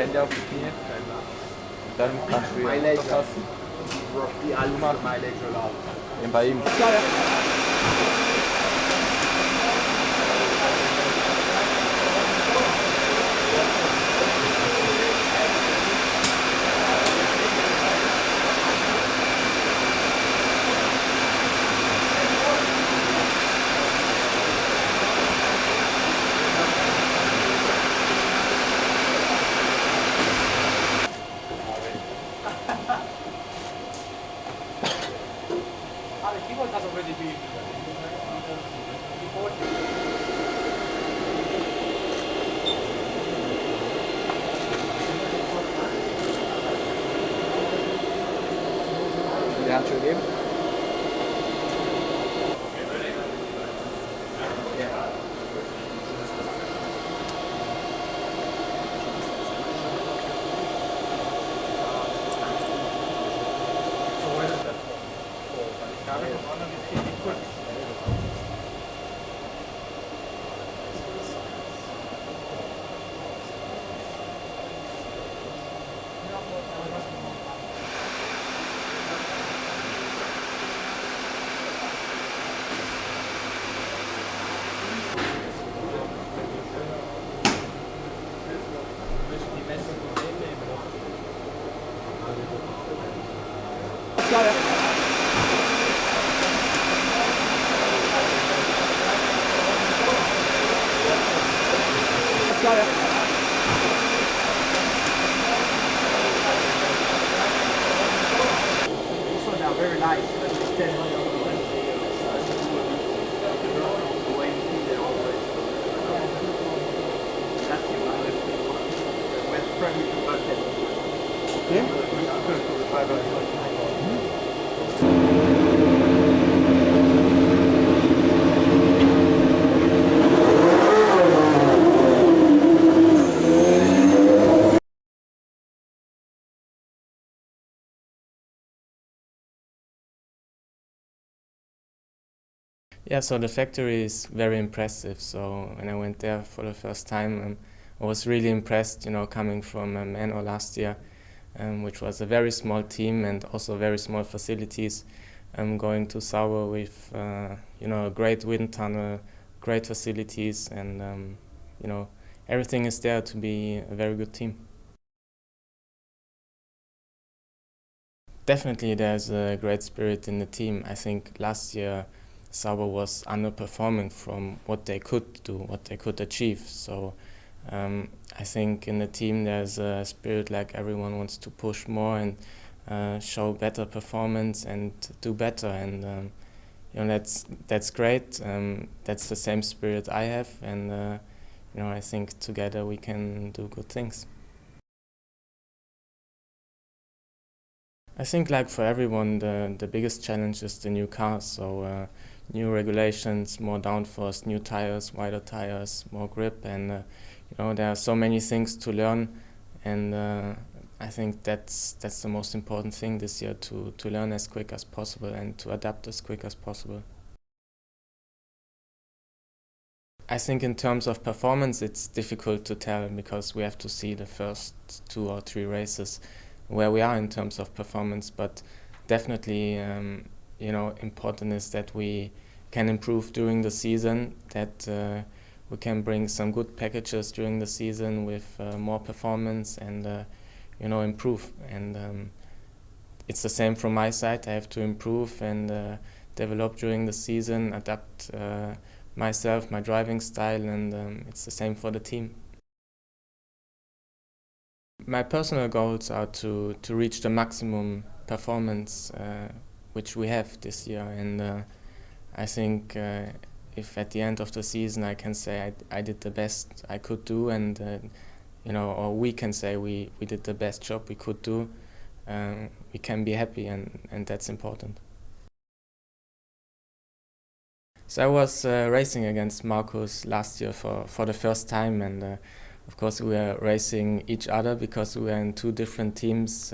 dipende auf die Knie. Dann kannst du wieder runterfassen. Bei ihm. Die Handschuhe geben. Yeah, so the factory is very impressive. So when I went there for the first time, I was really impressed, coming from Manor last year, which was a very small team and also very small facilities. Going to Sauber with, a great wind tunnel, great facilities, and, everything is there to be a very good team. Definitely there's a great spirit in the team. I think last year Sauber was underperforming from what they could do, what they could achieve. So I think in the team there's a spirit like everyone wants to push more and show better performance and do better. And that's great. That's the same spirit I have, and I think together we can do good things. I think like for everyone, the biggest challenge is the new cars. So new regulations, more downforce, new tires, wider tires, more grip, and there are so many things to learn, and I think that's the most important thing this year, to learn as quick as possible and to adapt as quick as possible. I think in terms of performance it's difficult to tell, because we have to see the first 2 or 3 races where we are in terms of performance, but definitely important is that we can improve during the season, that we can bring some good packages during the season with more performance and improve. And it's the same from my side. I have to improve and develop during the season, adapt myself, my driving style, and it's the same for the team. My personal goals are to reach the maximum performance which we have this year, and I think if at the end of the season I can say I did the best I could do, and or we can say we did the best job we could do, we can be happy, and that's important. So I was racing against Marcus last year for the first time, and of course we were racing each other because we were in 2 different teams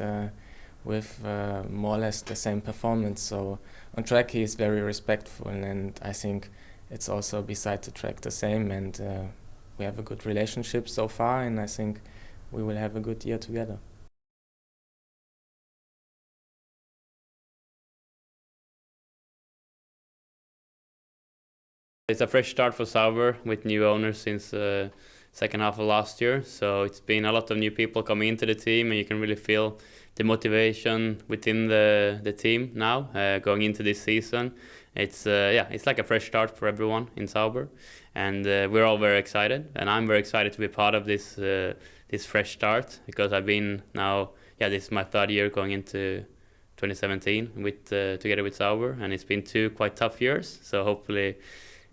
with more or less the same performance. So on track he is very respectful, and I think it's also beside the track the same, and we have a good relationship so far, and I think we will have a good year together. It's a fresh start for Sauber with new owners since second half of last year. So it's been a lot of new people coming into the team, and you can really feel the motivation within the team now going into this season. It's it's like a fresh start for everyone in Sauber, and we're all very excited. And I'm very excited to be part of this this fresh start, because I've been now this is my third year going into 2017 with together with Sauber, and it's been 2 quite tough years. So hopefully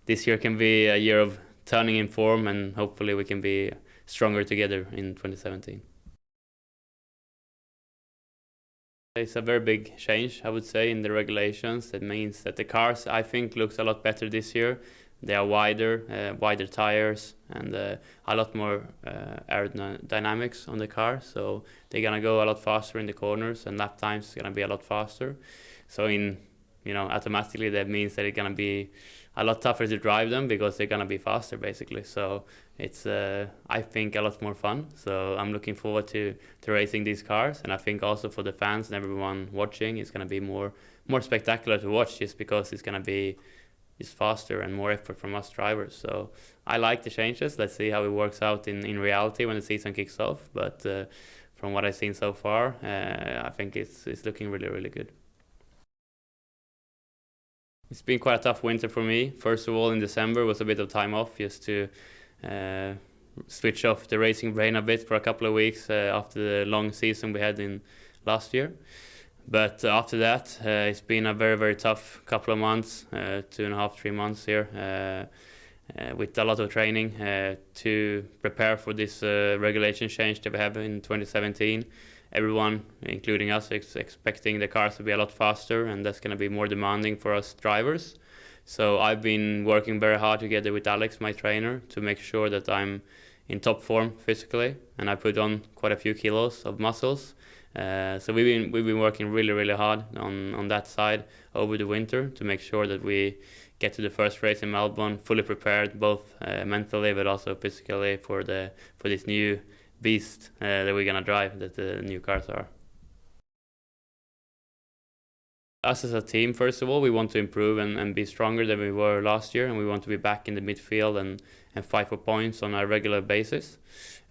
this year can be a year of turning in form, and hopefully we can be stronger together in 2017. It's a very big change, I would say, in the regulations. That means that the cars, I think, looks a lot better this year. They are wider tires, and a lot more aerodynamics on the car. So they're gonna go a lot faster in the corners, and lap times is gonna be a lot faster. So automatically that means that it's gonna be a lot tougher to drive them, because they're gonna be faster basically. So it's I think a lot more fun. So I'm looking forward to racing these cars, and I think also for the fans and everyone watching, it's gonna be more spectacular to watch, just because it's gonna be faster and more effort from us drivers. So I like the changes. Let's see how it works out in reality when the season kicks off. But from what I've seen so far, I think it's looking really, really good. It's been quite a tough winter for me. First of all, in December was a bit of time off, just to switch off the racing brain a bit for a couple of weeks after the long season we had in last year. But after that, it's been a very, very tough couple of months, 2.5, 3 months here, with a lot of training to prepare for this regulation change that we have in 2017. Everyone, including us, is expecting the cars to be a lot faster, and that's going to be more demanding for us drivers. So I've been working very hard together with Alex, my trainer, to make sure that I'm in top form physically, and I put on quite a few kilos of muscles. So we've been working really, really hard on that side over the winter to make sure that we get to the first race in Melbourne fully prepared, both mentally but also physically, for this new beast that we're gonna drive, that the new cars are. Us as a team, first of all, we want to improve and be stronger than we were last year, and we want to be back in the midfield and fight for points on a regular basis.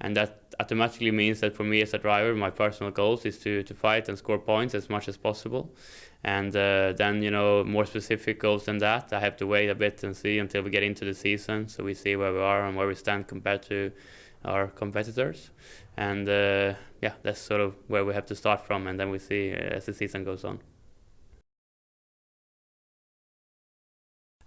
And that automatically means that for me as a driver, my personal goals is to fight and score points as much as possible. And then, more specific goals than that, I have to wait a bit and see until we get into the season, so we see where we are and where we stand compared to our competitors. And that's sort of where we have to start from, and then we see as the season goes on.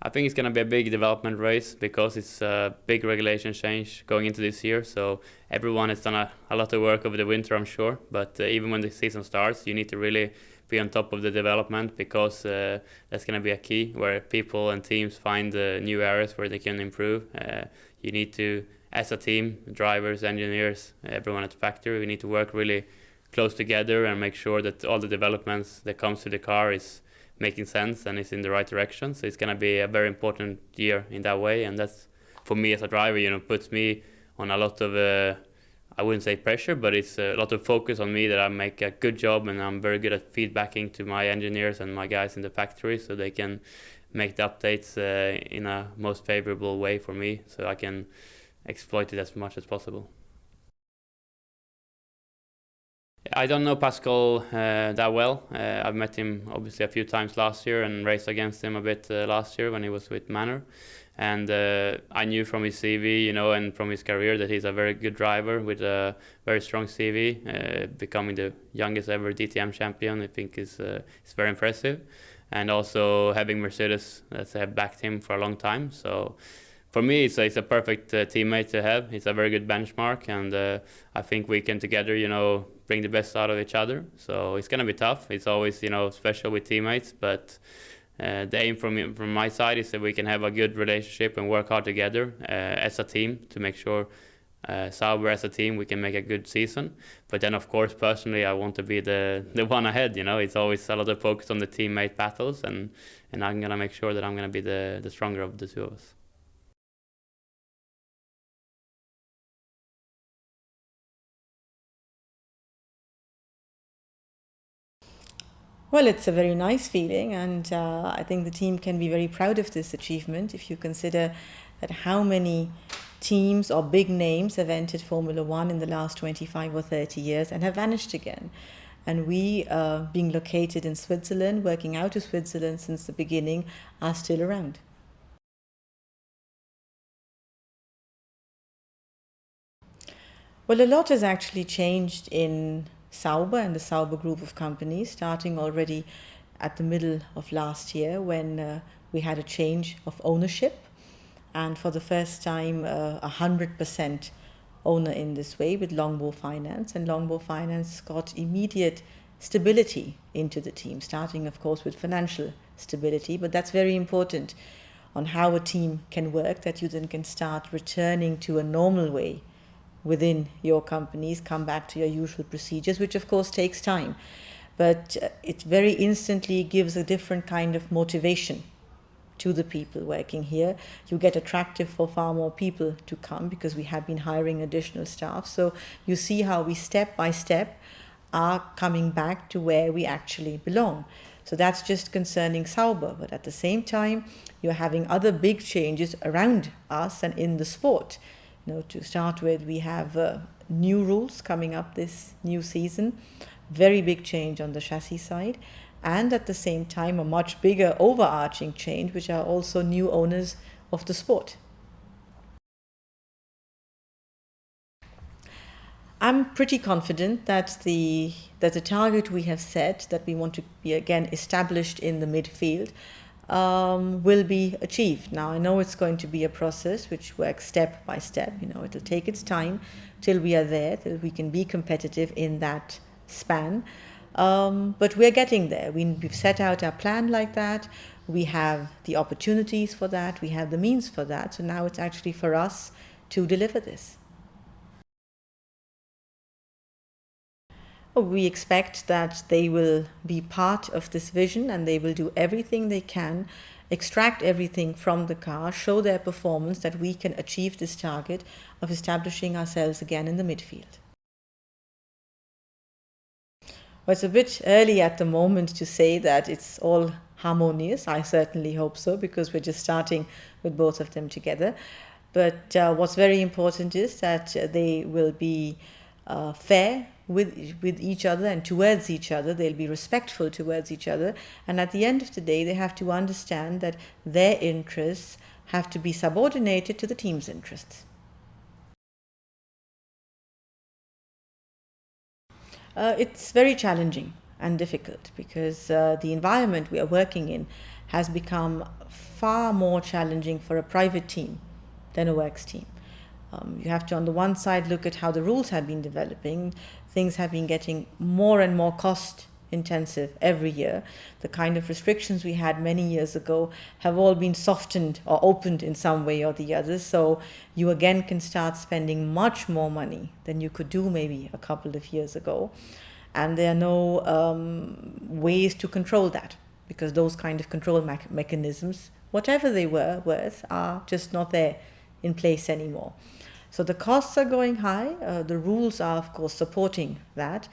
I think it's going to be a big development race, because it's a big regulation change going into this year. So everyone has done a lot of work over the winter, I'm sure. But even when the season starts, you need to really be on top of the development, because that's going to be a key where people and teams find new areas where they can improve. You need to, as a team, drivers, engineers, everyone at the factory, we need to work really close together and make sure that all the developments that comes to the car is making sense and is in the right direction. So it's going to be a very important year in that way, and that's, for me as a driver, puts me on a lot of I wouldn't say pressure, but it's a lot of focus on me, that I make a good job, and I'm very good at feedbacking to my engineers and my guys in the factory, so they can make the updates in a most favorable way for me, so I can exploit it as much as possible. I don't know Pascal that well. I've met him obviously a few times last year and raced against him a bit last year when he was with Manor. And I knew from his CV, and from his career, that he's a very good driver with a very strong CV. Becoming the youngest ever DTM champion, I think is very impressive. And also having Mercedes that have backed him for a long time. So for me, it's a perfect teammate to have. It's a very good benchmark, and I think we can together, bring the best out of each other. So it's gonna be tough. It's always, special with teammates, but the aim from my side is that we can have a good relationship and work hard together as a team to make sure Sauber as a team we can make a good season. But then, of course, personally, I want to be the one ahead. It's always a lot of focus on the teammate battles, and I'm gonna make sure that I'm gonna be the stronger of the two of us. Well, it's a very nice feeling, and I think the team can be very proud of this achievement if you consider that how many teams or big names have entered Formula One in the last 25 or 30 years and have vanished again. And we, being located in Switzerland, working out of Switzerland since the beginning, are still around. Well, a lot has actually changed in Sauber and the Sauber group of companies, starting already at the middle of last year when we had a change of ownership. And for the first time, 100% owner in this way with Longbow Finance. And Longbow Finance got immediate stability into the team, starting, of course, with financial stability. But that's very important on how a team can work, that you then can start returning to a normal way within your companies, come back to your usual procedures, which of course takes time. But it very instantly gives a different kind of motivation to the people working here. You get attractive for far more people to come because we have been hiring additional staff. So you see how we step by step are coming back to where we actually belong. So that's just concerning Sauber. But at the same time, you're having other big changes around us and in the sport. To start with, we have new rules coming up this new season, very big change on the chassis side, and at the same time a much bigger overarching change, which are also new owners of the sport. I'm pretty confident that the target we have set, that we want to be again established in the midfield, will be achieved. Now, I know it's going to be a process which works step by step. It'll take its time till we are there, till we can be competitive in that span. But we're getting there. We've set out our plan like that. We have the opportunities for that. We have the means for that. So now it's actually for us to deliver this. We expect that they will be part of this vision and they will do everything they can, extract everything from the car, show their performance, that we can achieve this target of establishing ourselves again in the midfield. Well, it's a bit early at the moment to say that it's all harmonious. I certainly hope so, because we're just starting with both of them together. But what's very important is that they will be fair with each other and towards each other. They'll be respectful towards each other. And at the end of the day, they have to understand that their interests have to be subordinated to the team's interests. It's very challenging and difficult because the environment we are working in has become far more challenging for a private team than a works team. You have to, on the one side, look at how the rules have been developing. Things have been getting more and more cost intensive every year. The kind of restrictions we had many years ago have all been softened or opened in some way or the other. So you again can start spending much more money than you could do maybe a couple of years ago. And there are no ways to control that, because those kind of control mechanisms, whatever they were worth, are just not there in place anymore. So the costs are going high. The rules are, of course, supporting that.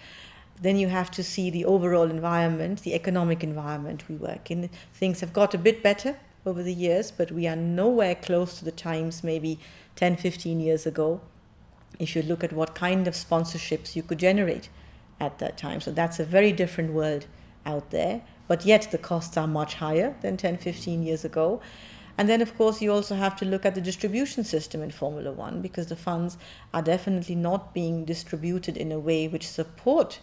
Then you have to see the overall environment, the economic environment we work in. Things have got a bit better over the years, but we are nowhere close to the times maybe 10, 15 years ago, if you look at what kind of sponsorships you could generate at that time. So that's a very different world out there. But yet the costs are much higher than 10, 15 years ago. And then, of course, you also have to look at the distribution system in Formula One, because the funds are definitely not being distributed in a way which support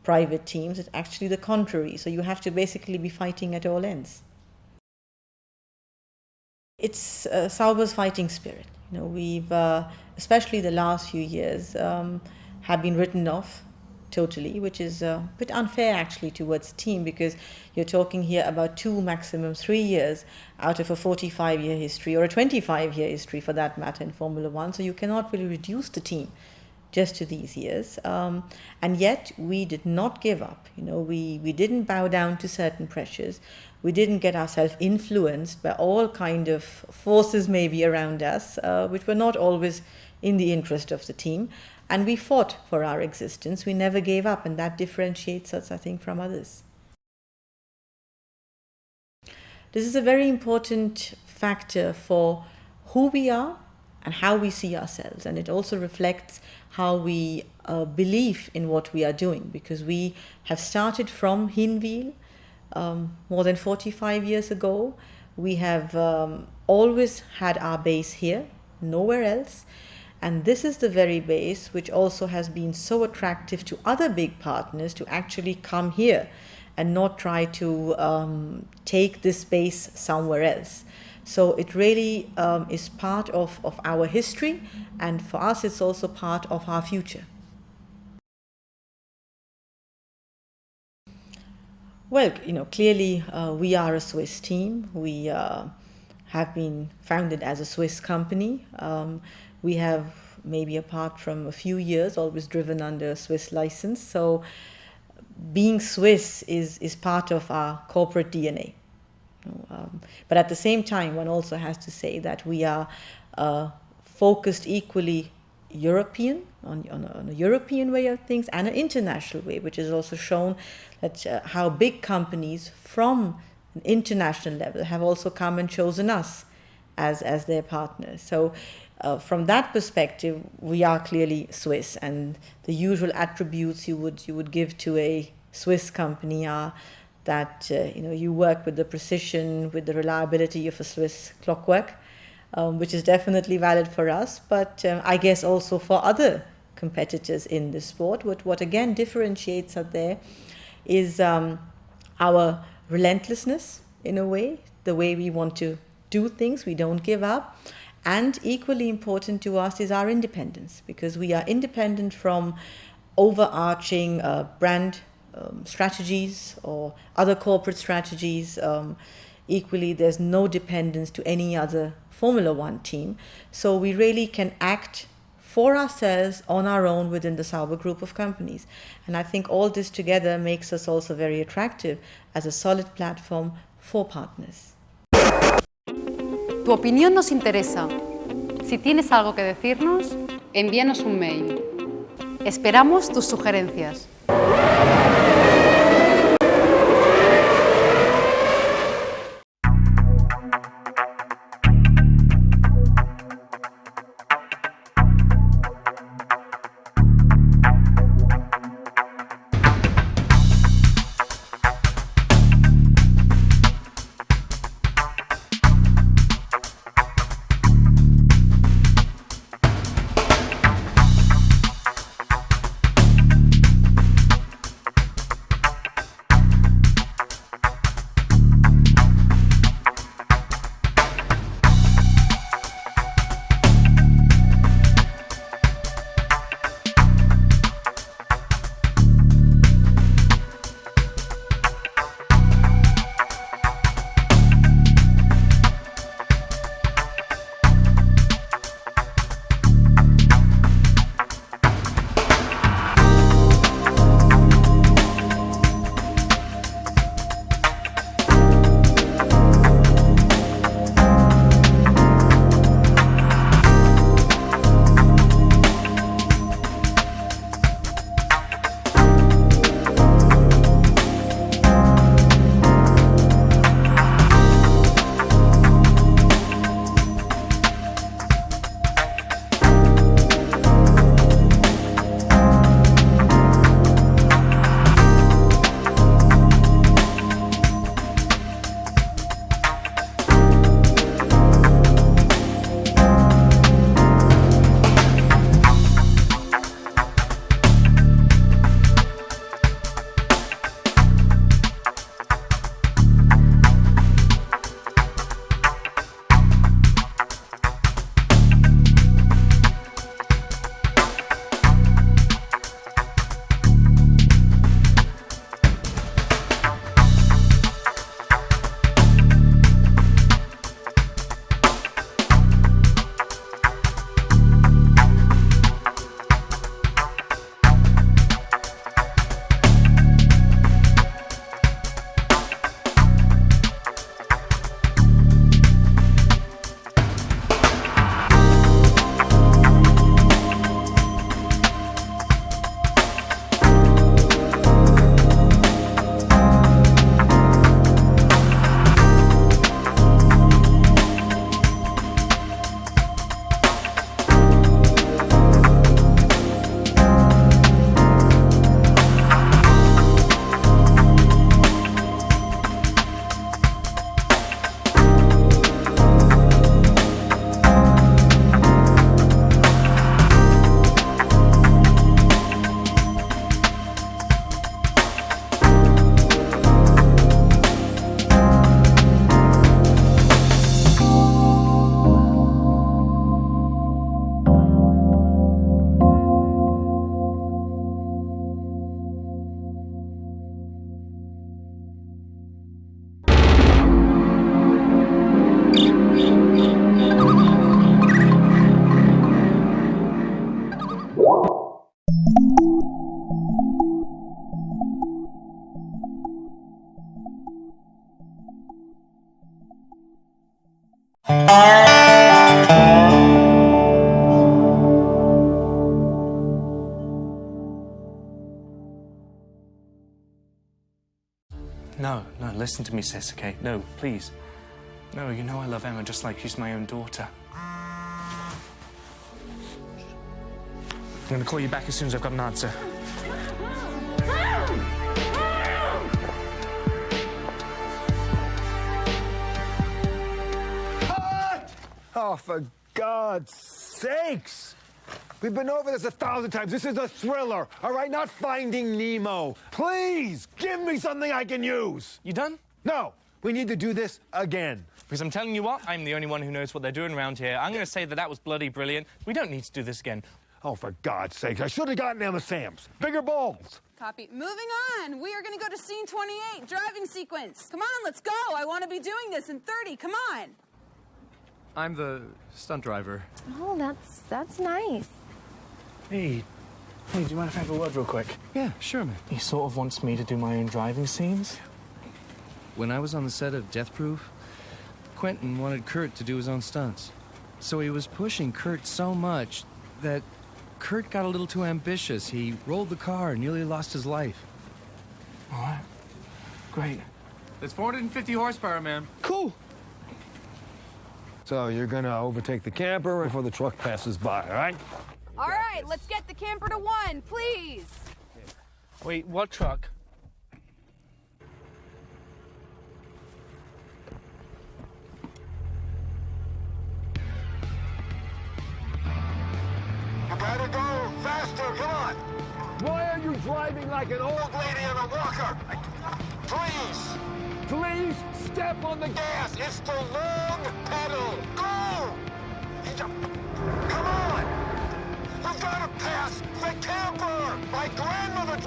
private teams. It's actually the contrary. So you have to basically be fighting at all ends. It's Sauber's fighting spirit. We've, especially the last few years, have been written off totally, which is a bit unfair actually towards the team, because you're talking here about 2, maximum 3 years out of a 45-year history, or a 25-year history for that matter, in Formula One. So you cannot really reduce the team just to these years. And yet we did not give up. We didn't bow down to certain pressures. We didn't get ourselves influenced by all kind of forces maybe around us, which were not always in the interest of the team. And we fought for our existence. We never gave up, and that differentiates us, I think, from others. This is a very important factor for who we are and how we see ourselves. And it also reflects how we believe in what we are doing, because we have started from Hinwil more than 45 years ago. We have always had our base here, nowhere else. And this is the very base which also has been so attractive to other big partners to actually come here and not try to take this base somewhere else. So it really is part of our history, and for us it's also part of our future. Well, clearly we are a Swiss team. We have been founded as a Swiss company. We have, maybe apart from a few years, always driven under a Swiss license. So being Swiss is part of our corporate DNA. But at the same time, one also has to say that we are focused equally European, on a European way of things, and an international way, which is also shown that how big companies from an international level have also come and chosen us as their partners. So from that perspective, we are clearly Swiss, and the usual attributes you would give to a Swiss company are that you work with the precision, with the reliability of a Swiss clockwork, which is definitely valid for us, but I guess also for other competitors in the sport. What again differentiates us there is our relentlessness, in a way, the way we want to do things, we don't give up. And equally important to us is our independence, because we are independent from overarching brand strategies or other corporate strategies. Equally, there's no dependence to any other Formula One team. So we really can act for ourselves on our own within the Sauber group of companies. And I think all this together makes us also very attractive as a solid platform for partners. Tu opinión nos interesa. Si tienes algo que decirnos, envíanos un mail. Esperamos tus sugerencias. No, listen to me, sis, okay? No, please. No, you know I love Emma just like she's my own daughter. I'm gonna call you back as soon as I've got an answer. Cut! Oh, for God's sakes! We've been over this 1,000 times. This is a thriller, all right? Not Finding Nemo. Please, give me something I can use. You done? No, we need to do this again. Because I'm telling you what, I'm the only one who knows what they're doing around here. I'm going to say that was bloody brilliant. We don't need to do this again. Oh, for God's sakes, I should have gotten Emma Sam's. Bigger balls. Copy. Moving on. We are going to go to scene 28, driving sequence. Come on, let's go. I want to be doing this in 30. Come on. I'm the stunt driver. Oh, that's nice. Hey, do you mind if I have a word real quick? Yeah, sure, man. He sort of wants me to do my own driving scenes. When I was on the set of Death Proof, Quentin wanted Kurt to do his own stunts. So he was pushing Kurt so much that Kurt got a little too ambitious. He rolled the car and nearly lost his life. All right. Great. That's 450 horsepower, man. Cool. So you're gonna overtake the camper before the truck passes by, all right? All right, let's get the camper to 1, please. Wait, what truck? You gotta go faster, come on. Why are you driving like an old lady on a walker? Please step on the gas. It's the long pedal. Go! Come on! We've got to pass the camper! My grandmother...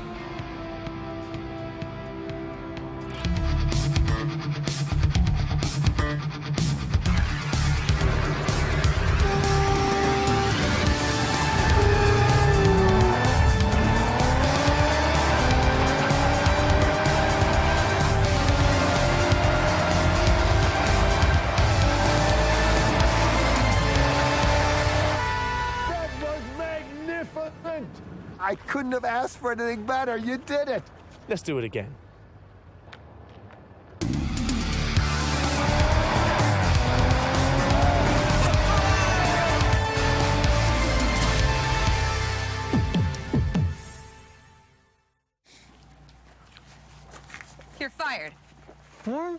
I couldn't have asked for anything better. You did it. Let's do it again. You're fired. Huh?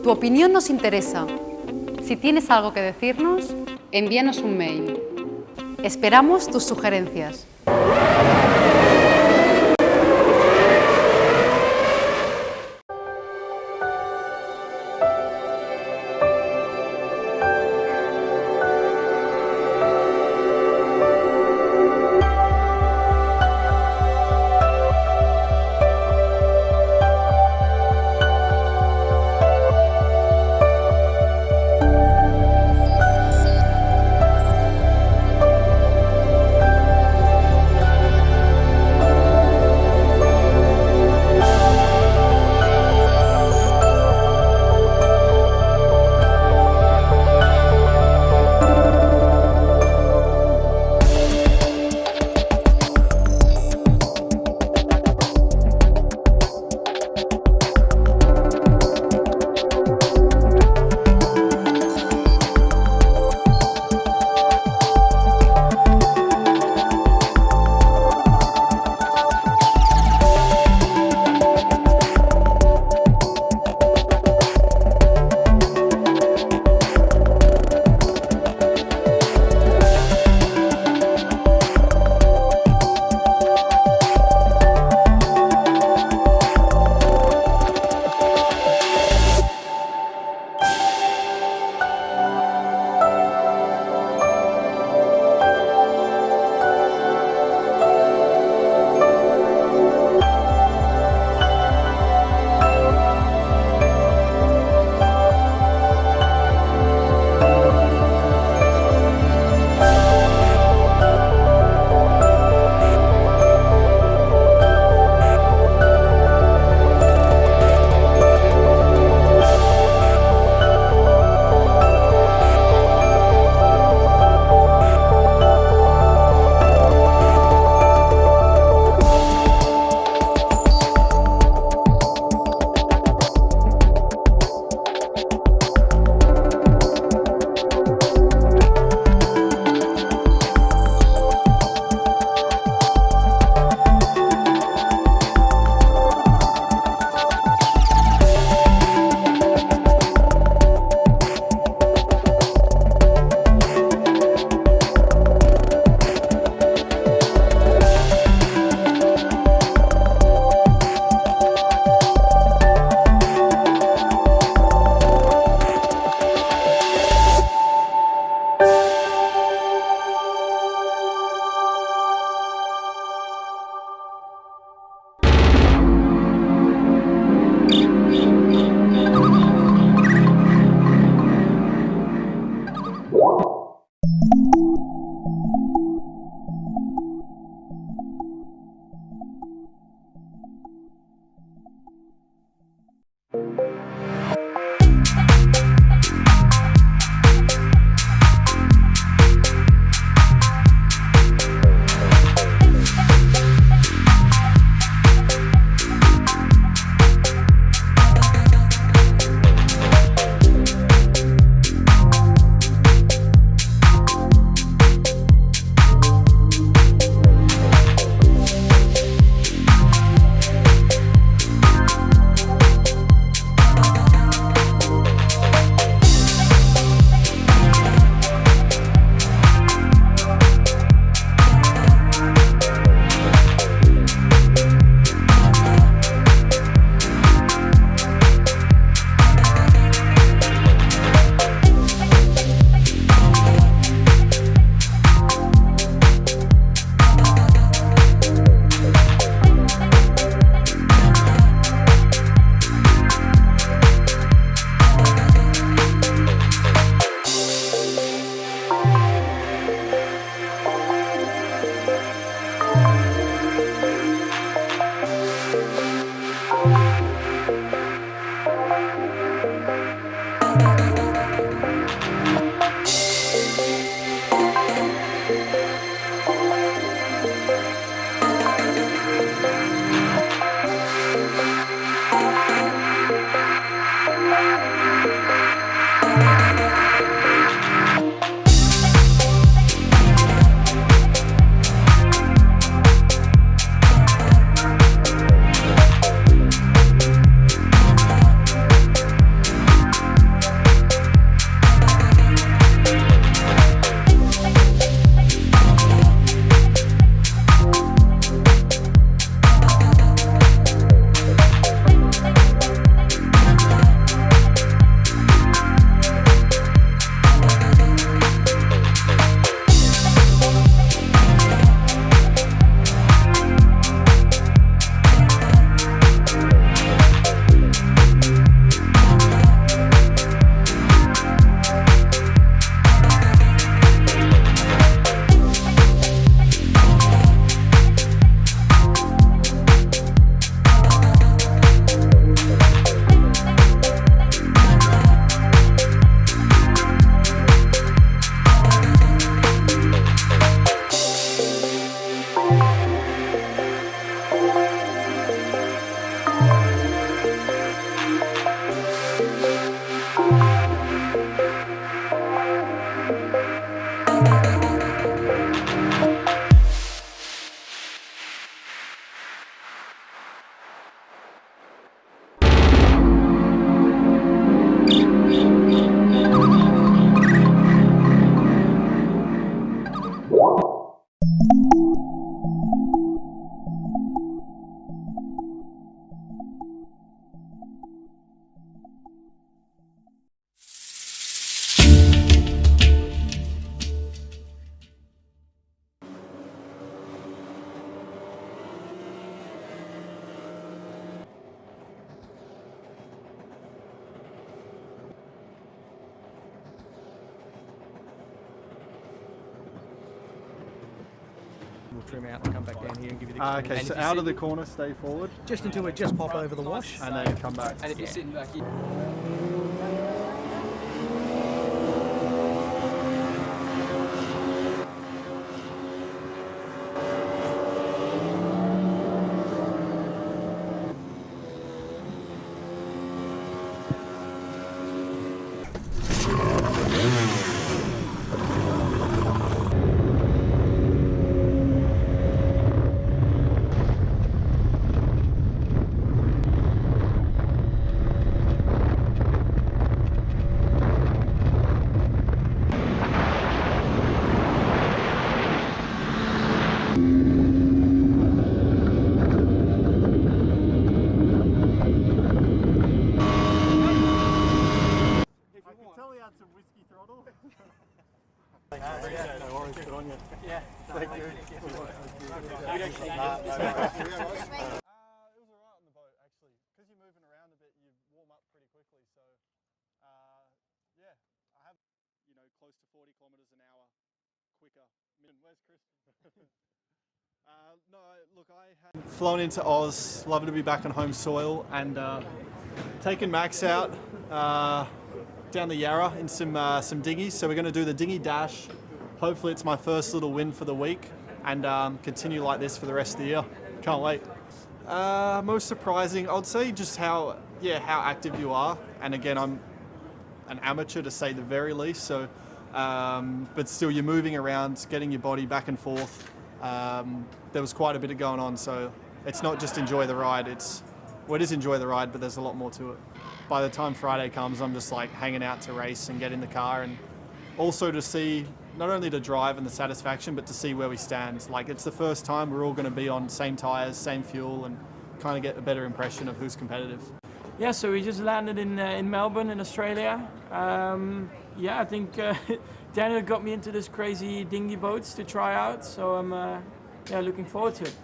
Tu opinión nos interesa. Si tienes algo que decirnos, envíanos un mail. Esperamos tus sugerencias. we'll trim out and come back down here and give you the experience. Okay, so out of the corner, stay forward. Just until we just pop over the wash. And then come back. And if you're sitting back here... Close to 40 kilometers an hour quicker. Where's Chris? No, look, I had flown into Oz, lovely to be back on home soil, and taken Max out down the Yarra in some dinghies. So we're going to do the dinghy dash. Hopefully it's my first little win for the week, and continue like this for the rest of the year. Can't wait. Most surprising, I'd say just how active you are. And again, I'm an amateur to say the very least, so but still you're moving around, getting your body back and forth. There was quite a bit going on, so it's not just enjoy the ride, it is enjoy the ride, but there's a lot more to it. By the time Friday comes, I'm just like hanging out to race and get in the car, and also to see, not only to drive and the satisfaction, but to see where we stand. Like, it's the first time we're all going to be on same tyres, same fuel, and kind of get a better impression of who's competitive. Yeah, so we just landed in Melbourne in Australia. I think Daniel got me into this crazy dinghy boats to try out, so I'm looking forward to it.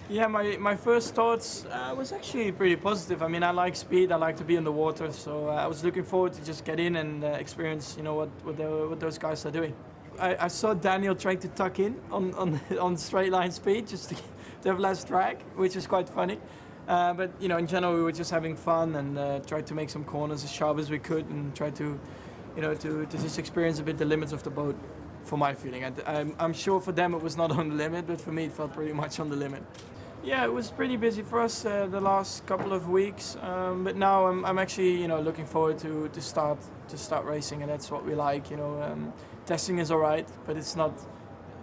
Yeah, my first thoughts was actually pretty positive. I mean, I like speed, I like to be in the water, so I was looking forward to just get in and experience, what those guys are doing. I saw Daniel trying to tuck in on straight line speed just to have less drag, which is quite funny. But in general, we were just having fun and tried to make some corners as sharp as we could and tried to just experience a bit the limits of the boat, for my feeling. I'm sure for them it was not on the limit, but for me it felt pretty much on the limit. Yeah, it was pretty busy for us the last couple of weeks, but now I'm actually looking forward to start racing, and that's what we like. Testing is alright, but it's not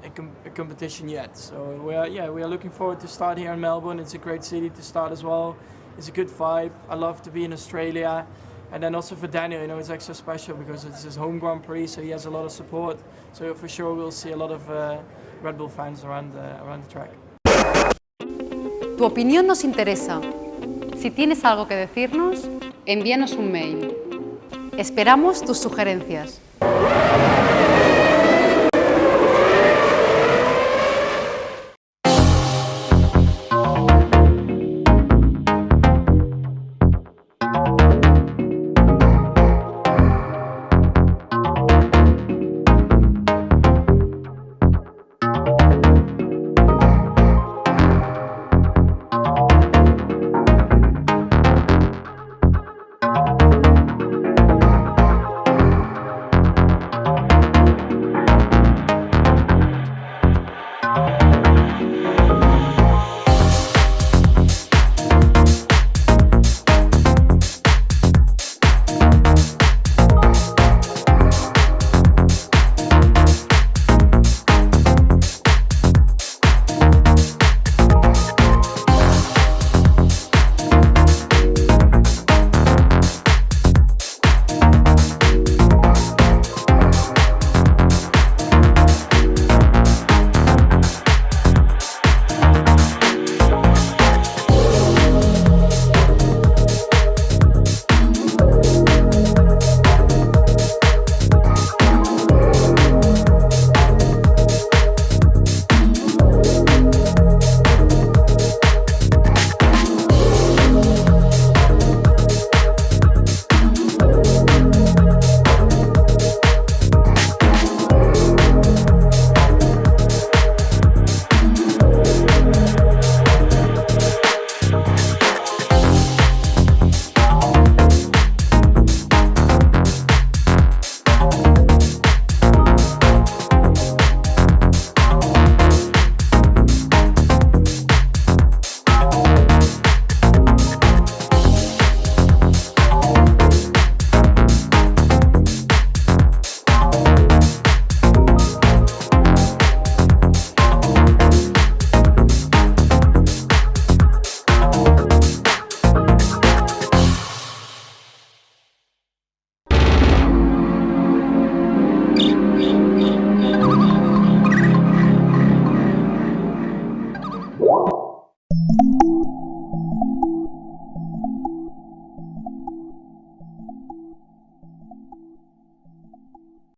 a competition yet. So we are looking forward to start here in Melbourne. It's a great city to start as well. It's a good vibe. I love to be in Australia. And then also for Daniel, it's extra special because it's his home Grand Prix, so he has a lot of support. So for sure we'll see a lot of Red Bull fans around the track. Tu opinión nos interesa. Si tienes algo que decirnos, envíanos un mail. Esperamos tus sugerencias.